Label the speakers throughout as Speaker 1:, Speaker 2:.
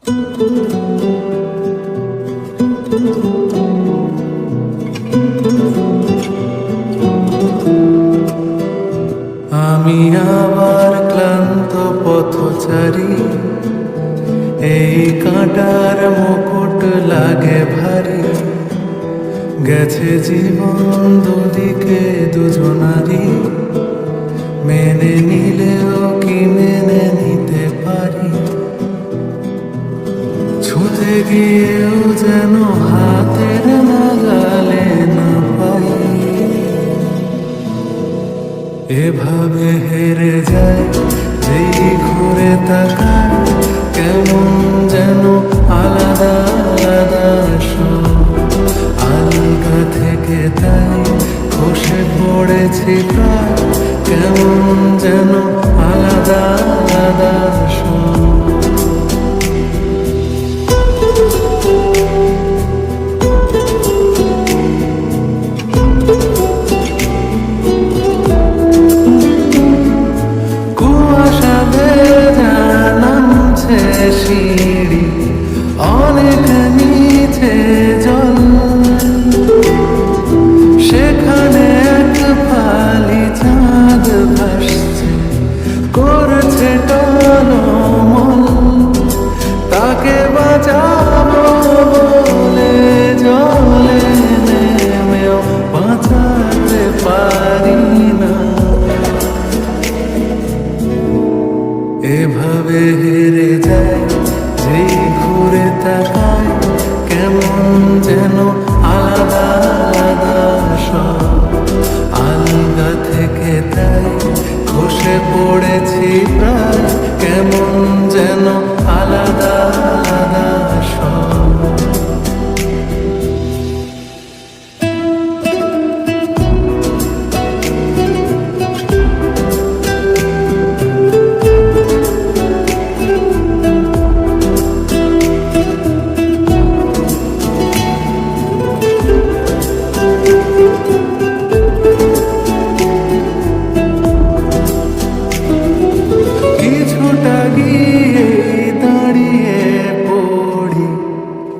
Speaker 1: আমি আবার ক্লান্ত পথচারী, এই কাঁটার মুকুট লাগে ভারী। গেছে জীবন দুদিকে দুজনারই, মেনে নিলেও কি মেনে নিতে পারি? ছুঁতে গিয়েও যেন হাতের নাগালে না পাই। এভাবে হেরে যায় যেই ঘুরে তাকায়, কেমন যেন আলাদা আলাদা সব। আলগা থেকে তাই খসে পড়েছি প্রায়, কেমন যেন আলাদা আলাদা সব। সিঁড়ি অনেক নিচে জল, সেখানে এক ফালি চাঁদ ভাসছে, করছে টলমল। তাকে বাঁচাবো বলে জলে নেমেও বাঁচাতে পারি না। এভাবে হেরে যায় যেই ঘুরে তাকায়, কেমন যেন আলাদা আলাদা সব। আলগা থেকে তাই খসে পড়েছি প্রায়, কেমন যেন আলাদা আলাদা সব।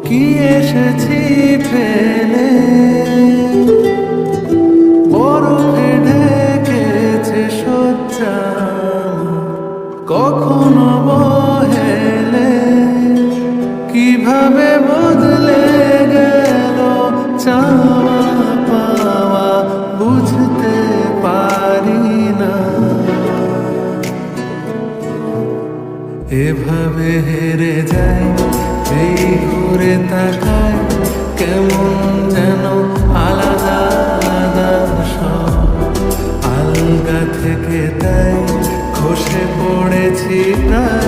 Speaker 1: কি এসেছি ফেলে, বরফে ঢেকেছে শয্যা, কখনো বহেলে। কিভাবে বদলে গেল চাওয়া পাওয়া বুঝতে পারি না। এভাবে হেরে যায় যেই ঘুরে তাকায়, কেমন যেন আলাদা আলাদা সব। আলগা থেকে তাই খসে পড়েছি প্রায়,